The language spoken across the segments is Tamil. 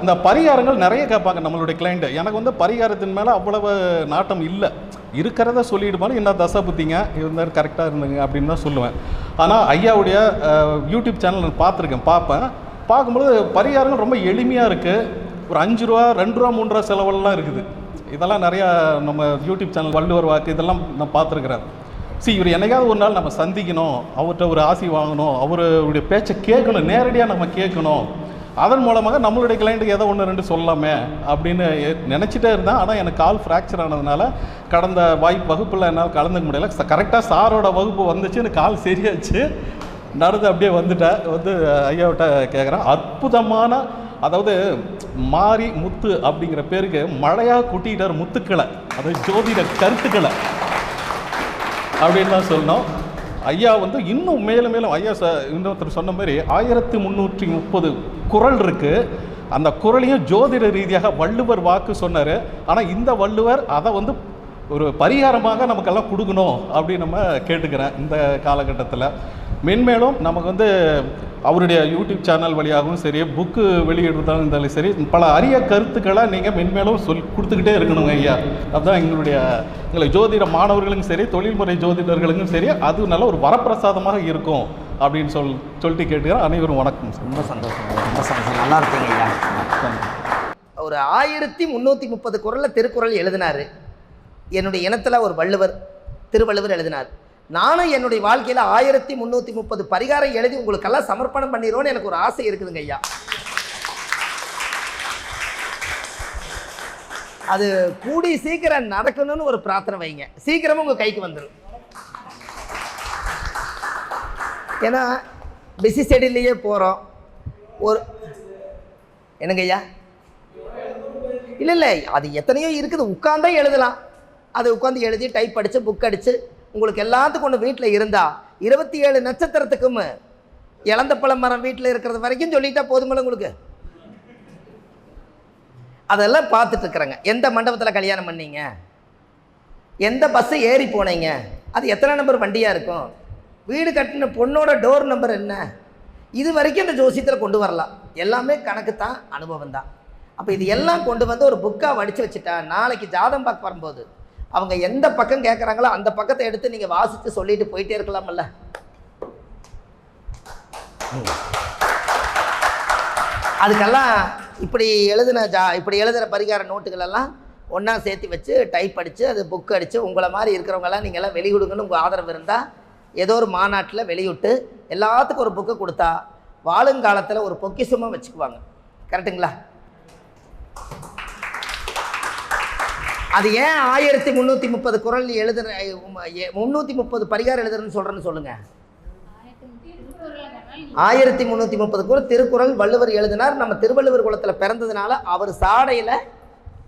இந்த பரிகாரங்கள் நிறைய கேட்பாங்க நம்மளுடைய கிளைண்ட்டு. எனக்கு வந்து பரிகாரத்தின் மேலே அவ்வளவு நாட்டம் இல்லை. இருக்கிறத சொல்லிவிடுமாலும் என்ன தசை புத்திங்க இருந்தாலும் கரெக்டாக இருந்துங்க அப்படின்னு தான் சொல்லுவேன். ஆனால் ஐயாவுடைய யூடியூப் சேனல் நான் பார்ப்பேன். பார்க்கும்போது பரிகாரங்கள் ரொம்ப எளிமையாக இருக்குது. ஒரு 5 ரூபா 2 ரூபா 3 ரூபா செலவெல்லாம் இருக்குது. இதெல்லாம் நிறையா நம்ம யூடியூப் சேனல் வள்ளுவர் வாக்கு இதெல்லாம் நான் பார்த்துருக்குறேன். இவர் என்னைக்காவது ஒரு நாள் நம்ம சந்திக்கணும், அவர்கிட்ட ஒரு ஆசி வாங்கணும், அவருடைய பேச்சை கேட்கணும், நேரடியாக நம்ம கேட்கணும். அதன் மூலமாக நம்மளுடைய கிளைண்ட்டுக்கு ஏதோ 1 2 சொல்லலாமே அப்படின்னு நினச்சிட்டே இருந்தேன். ஆனால் எனக்கு கால் ஃப்ராக்சர் ஆனதுனால கடந்த வகுப்பில் என்னால் கலந்துக்க முடியல. கரெக்டாக சாரோட வகுப்பு வந்துச்சு, எனக்கு கால் சரியாச்சு, நடந்து அப்படியே வந்துட்டேன். ஐயாவிட்ட கேட்குறேன். அற்புதமான, அதாவது மாரி முத்து அப்படிங்கிற பேருக்கு மழையாக கொட்டிக்கிட்டார் முத்துக்களை, அதாவது ஜோதிட கருத்துக்களை அப்படின்னு தான் சொல்லணும். ஐயா இன்னும் மேலும் மேலும் ஐயா இன்னொருத்தர் சொன்ன மாதிரி 1330 குறள் இருக்குது. அந்த குறளையும் ஜோதிட ரீதியாக வள்ளுவர் வாக்கு சொன்னார். ஆனால் இந்த வள்ளுவர் அதை ஒரு பரிகாரமாக நமக்கெல்லாம் கொடுக்கணும் அப்படின்னு நம்ம கேட்டுக்கிறேன். இந்த காலகட்டத்தில் மென்மேலும் நமக்கு அவருடைய யூடியூப் சேனல் வழியாகவும் சரி, புக்கு வெளியிடுறதாலும் இருந்தாலும் சரி, பல அரிய கருத்துக்களை நீங்கள் மென்மேலும் கொடுத்துக்கிட்டே இருக்கணுங்க ஐயா. அதுதான் எங்களை ஜோதிட மாணவர்களுக்கும் சரி, தொழில்முறை ஜோதிடர்களுக்கும் சரி, அது நல்ல ஒரு வரப்பிரசாதமாக இருக்கும் அப்படின்னு சொல்லிட்டு கேட்டுக்கிறேன். அனைவரும் வணக்கம். ரொம்ப சந்தோஷம், ரொம்ப சந்தோஷம். நல்லா இருக்குங்க ஐயா. ஒரு 1330 குறளில் திருக்குறள் எழுதினார். என்னுடைய இனத்தில் ஒரு திருவள்ளுவர் எழுதினார். நானும் என்னுடைய வாழ்க்கையில் 1330 பரிகாரம் எழுதி உங்களுக்கெல்லாம் சமர்ப்பணம் பண்ணிடுவோன்னு எனக்கு ஒரு ஆசை இருக்குதுங்க ஐயா. அது கூடி சீக்கிரம் நடக்கணும்னு ஒரு பிரார்த்தனை வைங்க. சீக்கிரமாக உங்கள் கைக்கு வந்துடும். ஏன்னா பிஸி ஷெடியூல்லையே போகிறோம். என்னங்க ஐயா? இல்லை, அது எத்தனையோ இருக்குது. உட்காந்தே எழுதலாம். அது உட்காந்து எழுதி டைப் அடித்து புக் அடித்து உங்களுக்கு எல்லாத்துக்கும் ஒன்று வீட்டில் இருந்தால் 27 நட்சத்திரத்துக்கும் இழந்த பழ மரம் வீட்டில் இருக்கிறது வரைக்கும் சொல்லிட்டா போதுமில்ல உங்களுக்கு. அதெல்லாம் பார்த்துட்டு இருக்கிறேங்க. எந்த மண்டபத்தில் கல்யாணம் பண்ணீங்க, எந்த பஸ்ஸு ஏறி போனீங்க, அது எத்தனை நம்பர் வண்டியாக இருக்கும், வீடு கட்டின பொண்ணோட டோர் நம்பர் என்ன, இது வரைக்கும் இந்த ஜோசியத்தில் கொண்டு வரலாம். எல்லாமே கணக்கு தான், அனுபவம் தான். அப்போ இது எல்லாம் கொண்டு ஒரு புக்காக வடித்து வச்சுட்டா நாளைக்கு ஜாதகம் பார்க்க வரும்போது அவங்க எந்த பக்கம் கேட்குறாங்களோ அந்த பக்கத்தை எடுத்து நீங்கள் வாசித்து சொல்லிட்டு போயிட்டே இருக்கலாமல்ல. அதுக்கெல்லாம் இப்படி எழுதுகிற பரிகார நோட்டுகளெல்லாம் ஒன்றா சேர்த்து வச்சு டைப் அடித்து அது புக் அடித்து உங்களை மாதிரி இருக்கிறவங்கெல்லாம் நீங்கள்லாம் வெளியிடுங்கன்னு உங்கள் ஆதரவு இருந்தால் ஏதோ ஒரு மாநாட்டில் வெளியிட்டு எல்லாத்துக்கும் ஒரு புக்கு கொடுத்தா வாழுங்காலத்தில் ஒரு பொக்கிஷமாக வச்சுக்குவாங்க. கரெக்டுங்களா? அது ஏன் 1330 குறள் 330 பரிகாரம் எழுதுறேன்னு சொல்கிறேன்னு சொல்லுங்கள். 1330 குறள் திருக்குறள் வள்ளுவர் எழுதினார். நம்ம திருவள்ளுவர் குலத்தில் பிறந்ததுனால அவர் சாடையில்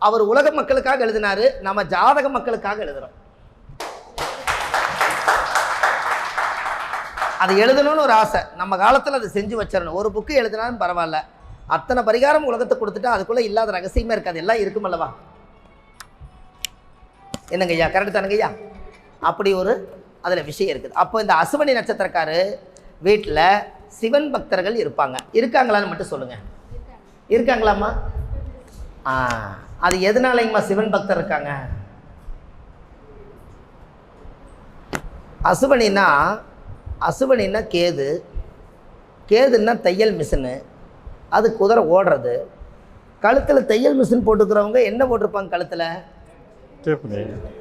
அவர் உலக மக்களுக்காக எழுதினார். நம்ம ஜாதக மக்களுக்காக எழுதுகிறோம். அது எழுதணும்னு ஒரு ஆசை. நம்ம காலத்தில் அதை செஞ்சு வச்சிடணும். ஒரு புக்கு எழுதினாலும் பரவாயில்ல. அத்தனை பரிகாரம் உலகத்தை கொடுத்துட்டா அதுக்குள்ளே இல்லாத ரகசியமே இருக்காது. எல்லாம் இருக்கும் அல்லவா? என்னங்க ஐயா? கரெக்டு தானுங்க ஐயா? அப்படி ஒரு அதில் விஷயம் இருக்குது. அப்போ இந்த அசுவனி நட்சத்திரக்காரு வீட்டில் சிவன் பக்தர்கள் இருக்காங்களான்னு மட்டும் சொல்லுங்கள். இருக்காங்களாம்மா? அது எதனாலங்கம்மா சிவன் பக்தர் இருக்காங்க? அசுவனின்னா கேதுன்னா தையல் மிஷினு, அது குதிரை ஓடுறது. கழுத்தில் தையல் மிஷின் போட்டுக்கிறவங்க என்ன போட்டிருப்பாங்க? கழுத்தில்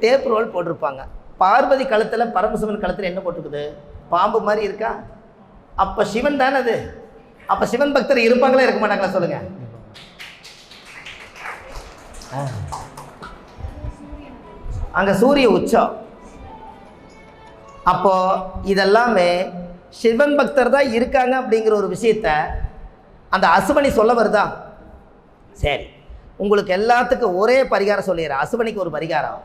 டேப் ரோல் போட்டிருப்பாங்க. பார்வதி கழுத்தில், பரமசிவன் கழுத்தில் என்ன போட்டுருக்குது? பாம்பு மாதிரி இருக்கா? அப்போ சிவன் தானே அது. அப்போ சிவன் பக்தர் இருப்பாங்களா இருக்க மாட்டாங்களா சொல்லுங்க? அங்கே சூரிய உச்சம். அப்போ இதெல்லாமே சிவன் பக்தர் தான் இருக்காங்க அப்படிங்கிற ஒரு விஷயத்த அந்த அசுவனி சொல்ல வருதா? சரி, உங்களுக்கு எல்லாத்துக்கும் ஒரே பரிகாரம் சொல்லிடுறேன். அசுவனிக்கு ஒரு பரிகாரம்.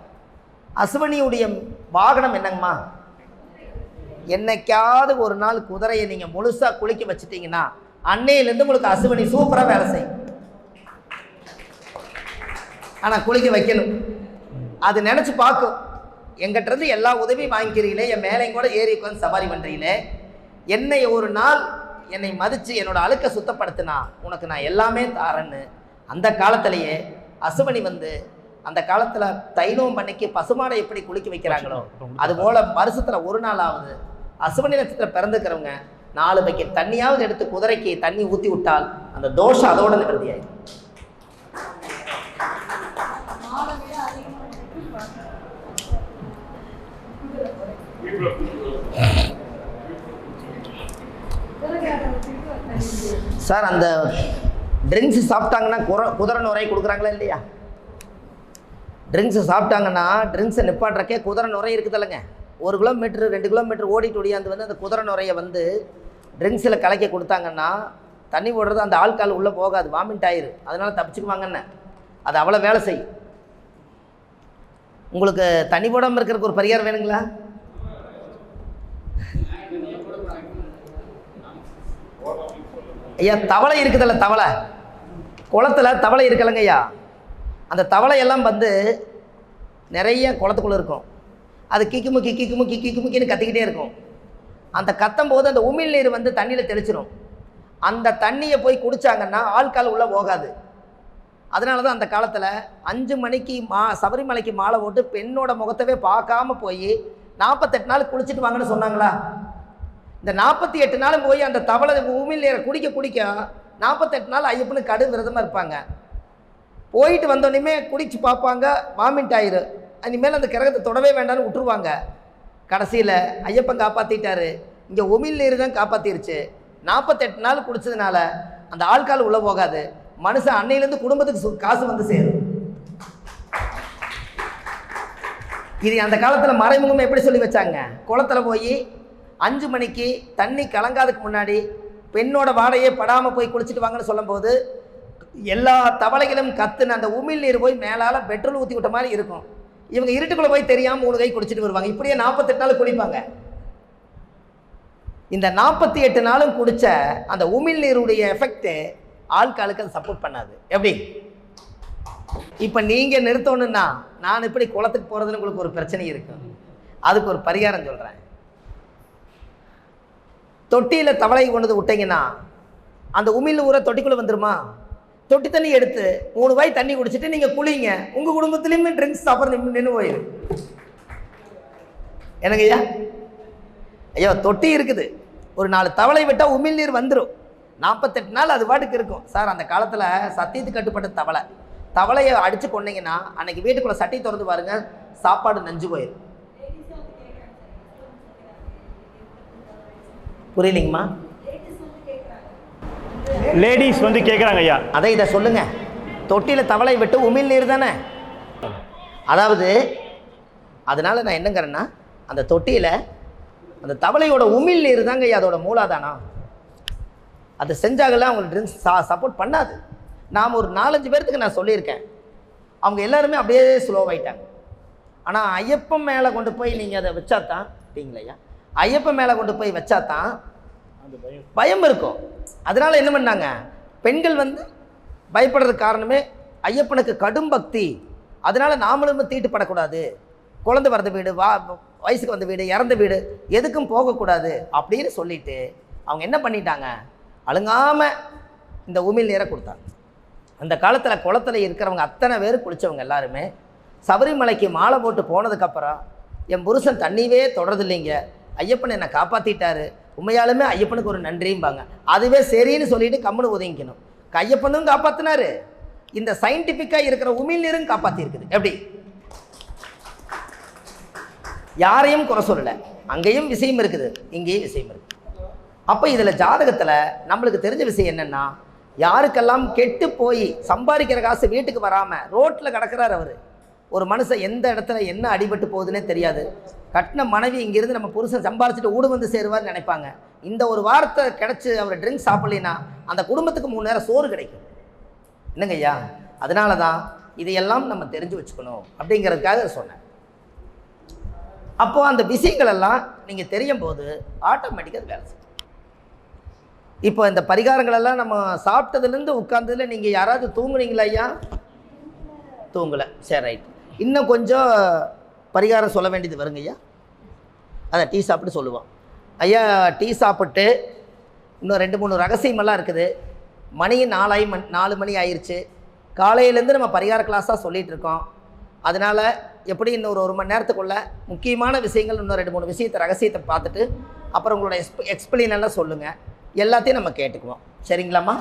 அசுவனியுடைய வாகனம் என்னங்கம்மா? என்னைக்காவது ஒரு நாள் குதிரையை நீங்கள் முழுசாக குளிக்க வச்சுட்டீங்கன்னா அன்னையிலேருந்து உங்களுக்கு அசுவனி சூப்பராக வேலை செய்யும். ஆனால் குளிக்க வைக்கணும். அது நினச்சி பார்க்கும், எங்கிட்டருந்து எல்லா உதவியும் வாங்கிக்கிறீங்களே, என் மேலையும் கூட ஏறி உட்காந்து சவாரி பண்ணுறீங்களே, என்னை ஒரு நாள் என்னை மதித்து என்னோட அழுக்கை சுத்தப்படுத்தினா உனக்கு நான் எல்லாமே தாரேன்னு அந்த காலத்திலேயே அசுமணி வந்து அந்த காலத்தில் தைலம் பண்ணிக்கு பசுமாடை எப்படி குளிக்க வைக்கிறாங்களோ அதுபோல் வருஷத்தில் ஒரு நாள் ஆகுது அசுமணி நட்சத்திரம் பிறந்துக்கிறவங்க 4 பக்கெட் தண்ணியாவது எடுத்து குதிரைக்கு தண்ணி ஊற்றி விட்டால் அந்த தோஷம் அதோட நிவர்த்தி ஆயிடும். சார் அந்த ட்ரிங்க்ஸ் சாப்பிட்டாங்கன்னா குதிரை நுரை கொடுக்குறாங்களா இல்லையா? ட்ரிங்க்ஸை சாப்பிட்டாங்கன்னா ட்ரிங்க்ஸை நிப்பாட்டுறக்கே குதிரை நுரை இருக்குதில்லைங்க. 1 கிலோமீட்டர் 2 கிலோமீட்டர் ஓடிட்டு ஓடியாந்து வந்து அந்த குதிரை நுரையை வந்து ட்ரிங்க்ஸில் கலக்கி கொடுத்தாங்கன்னா தண்ணி ஓடுறது அந்த ஆள்கால் உள்ளே போகாது, வாமிட் ஆயிரு. அதனால் தப்பிச்சுக்குவாங்கன்னு அது அவ்வளோ வேலை செய்யும். உங்களுக்கு தண்ணி போடாமல் இருக்கிறதுக்கு ஒரு பரிகாரம் வேணுங்களா? ஐயா தவளை இருக்குதில்ல, தவளை குளத்தில் தவளை இருக்கலைங்க ஐயா. அந்த தவளையெல்லாம் வந்து நிறைய குளத்துக்குள்ளே இருக்கும். அது கிக்குமுக்கி கிக்குமுக்கி கிக்குமுக்கின்னு கத்திக்கிட்டே இருக்கும். அந்த கத்தும் போது அந்த உமிழ் நீர் வந்து தண்ணியில் தெளிச்சிடும். அந்த தண்ணியை போய் குடித்தாங்கன்னா ஆள்கால் உள்ளே போகாது. அதனால தான் அந்த காலத்தில் 5 மணிக்கு சபரிமலைக்கு மாலை போட்டு பெண்ணோட முகத்தவே பார்க்காம போய் 48 நாள் குளிச்சுட்டு வாங்கன்னு சொன்னாங்களா? இந்த 48 நாளும் போய் அந்த தவளை உமிழ் நீரை குடிக்க 48 நாள் ஐயப்பனுக்கு கடு விரதமாக இருப்பாங்க. போயிட்டு வந்தோடனே குடிச்சு பார்ப்பாங்க, வாமிட் ஆயிரு. இனிமேல் அந்த கிரகத்தை தொடவே வேண்டாம்னு விட்டுருவாங்க. கடைசியில் ஐயப்பன் காப்பாற்றிட்டாரு. இங்கே உமிழ் நீர் தான் காப்பாற்றிருச்சு. 48 நாள் குடிச்சதுனால அந்த ஆள்கால் உள்ளே போகாது. மனுஷன் அன்னையிலேருந்து குடும்பத்துக்கு காசு வந்து சேரும். இது அந்த காலத்தில் மறைமுகமாக எப்படி சொல்லி வச்சாங்க? குளத்தில் போய் 5 மணிக்கு தண்ணி கலங்காதுக்கு முன்னாடி பெண்ணோட வாடையே படாமல் போய் குளிச்சுட்டு வாங்கன்னு சொல்லும்போது எல்லா தவளைகளும் கத்துன அந்த உமிழ் நீர் போய் மேலால் பெட்ரோல் ஊற்றி விட்ட மாதிரி இருக்கும். இவங்க இருட்டுக்குள்ளே போய் தெரியாமல் 3 கை குடிச்சிட்டு வருவாங்க. இப்படியே 48 நாள் குடிப்பாங்க. இந்த 48 நாளும் குடித்த அந்த உமிழ் நீருடைய எஃபெக்ட்டு ஆள்காலுக்கு அது சப்போர்ட் பண்ணாது. எப்படி இப்போ நீங்கள் நிறுத்தணுன்னா நான் இப்படி குளத்துக்கு போகிறதுன்னு உங்களுக்கு ஒரு பிரச்சனை இருக்கும். அதுக்கு ஒரு பரிகாரம் சொல்கிறேன். தொட்டியில் தவளை கொண்டு விட்டீங்கன்னா அந்த உமிழ் ஊரை தொட்டிக்குள்ளே வந்துருமா? தொட்டி தண்ணி எடுத்து 3 வாய் தண்ணி குடிச்சிட்டு நீங்கள் குளிங்க. உங்கள் குடும்பத்துலேயுமே ட்ரிங்க்ஸ் சாப்பிட்ற நின்று போயிரு. எனக்கு ஐயா ஐயோ தொட்டி இருக்குது, ஒரு 4 தவளை விட்டால் உமிழ் நீர் வந்துடும். 48 நாள் அது பாட்டுக்கு இருக்கும். சார் அந்த காலத்தில் சத்தியத்துக்கு கட்டுப்பட்ட தவளையை அடித்து கொண்டீங்கன்னா அன்னைக்கு வீட்டுக்குள்ளே சட்டி திறந்து பாருங்க, சாப்பாடு நஞ்சு போயிடும். புரியலிங்கம்மா? லேடிஸ் வந்து கேட்குறாங்க ஐயா. அதை இதை சொல்லுங்க. தொட்டியில் தவளை விட்டு உமிழ் நீர் தானே. அதாவது அதனால் நான் என்னங்கிறேன்னா அந்த தொட்டியில் அந்த தவளையோட உமிழ் நீர் தாங்க ஐயா அதோட மூலாதானம். அதை செஞ்சாகலாம் அவங்களுக்கு ட்ரிங்க்ஸ் சப்போர்ட் பண்ணாது. நாம் ஒரு 4-5 பேர்த்துக்கு நான் சொல்லியிருக்கேன். அவங்க எல்லாருமே அப்படியே ஸ்லோவாயிட்டாங்க. ஆனால் ஐயப்பன் மேலே கொண்டு போய் நீங்கள் அதை வச்சாதான் அப்படிங்களையா, ஐயப்பன் மேலே கொண்டு போய் வச்சாதான் பயம் இருக்கும். அதனால் என்ன பண்ணாங்க, பெண்கள் வந்து பயப்படுறதுக்கு காரணமே ஐயப்பனுக்கு கடும் பக்தி. அதனால் நாமளும் தீட்டுப்படக்கூடாது, குழந்தை பிறந்த வீடு, வயசுக்கு வந்த வீடு, இறந்த வீடு எதுக்கும் போகக்கூடாது அப்படின்னு சொல்லிட்டு அவங்க என்ன பண்ணிட்டாங்க, அழுங்காமல் இந்த உமிழ் நீரை கொடுத்தாங்க. அந்த காலத்தில் குளத்தில் இருக்கிறவங்க அத்தனை பேர் குளித்தவங்க எல்லாருமே சபரிமலைக்கு மாலை போட்டு போனதுக்கப்புறம் என் புருஷன் தண்ணியே தொடரதில்லைங்க, ஐயப்பன் என்னை காப்பாற்றிட்டாரு, உண்மையாலுமே ஐயப்பனுக்கு ஒரு நன்றியும்பாங்க. அதுவே சரின்னு சொல்லிட்டு கம்முன்னு ஒதுங்கிக்கணும். ஐயப்பனும் காப்பாற்றினாரு, இந்த சயின்டிஃபிக்காக இருக்கிற உமிழ் நீரும் காப்பாற்றிருக்குது. எப்படி யாரையும் குறை சொல்லலை, அங்கேயும் விஷயம் இருக்குது, இங்கேயும் விஷயம் இருக்குது. அப்போ இதில் ஜாதகத்தில் நம்மளுக்கு தெரிஞ்ச விஷயம் என்னென்னா, யாருக்கெல்லாம் கெட்டு போய் சம்பாதிக்கிற காசு வீட்டுக்கு வராமல் ரோட்டில் கிடக்கிறார் அவர், ஒரு மனுஷன் எந்த இடத்துல என்ன அடிபட்டு போகுதுன்னே தெரியாது. கட்டின மனைவி இங்கேருந்து நம்ம புருஷன் சம்பாரிச்சிட்டு ஊடு வந்து சேருவார்னு நினைப்பாங்க. இந்த ஒரு வாரத்தை கிடச்சி அவர் ட்ரிங்க்ஸ் சாப்பிட்லின்னா அந்த குடும்பத்துக்கு 3 நேரம் சோறு கிடைக்கும். என்னங்க ஐயா, அதனால தான் இதையெல்லாம் நம்ம தெரிஞ்சு வச்சுக்கணும் அப்படிங்கிறதுக்காக சொன்னேன். அப்போது அந்த விஷயங்களெல்லாம் நீங்கள் தெரியும் போது ஆட்டோமேட்டிக்காக அது வேலை செய்யும். இப்போ இந்த பரிகாரங்களெல்லாம் நம்ம சாப்பிட்டதுலேருந்து உட்கார்ந்ததில் நீங்கள் யாராவது தூங்குனீங்களா ஐயா? தூங்கலை, சரி ரைட். இன்னும் கொஞ்சம் பரிகாரம் சொல்ல வேண்டியது வருங்க ஐயா. அதான் டீ சாப்பிட்டு சொல்லுவோம் ஐயா. டீ சாப்பிட்டு இன்னும் 2-3 ரகசியமெல்லாம் இருக்குது. மணி 4 மணி ஆயிடுச்சு. காலையிலேருந்து நம்ம பரிகார கிளாஸாக சொல்லிகிட்டு இருக்கோம். அதனால் எப்படி இன்னொரு 1 மணி நேரத்துக்குள்ளே முக்கியமான விஷயங்கள் இன்னும் 2-3 விஷயத்தை ரகசியத்தை பார்த்துட்டு அப்புறம் உங்களோட எக்ஸ்பிளைன் எல்லாம் சொல்லுங்கள். எல்லாத்தையும் நம்ம கேட்டுக்குவோம். சரிங்களாம்மா?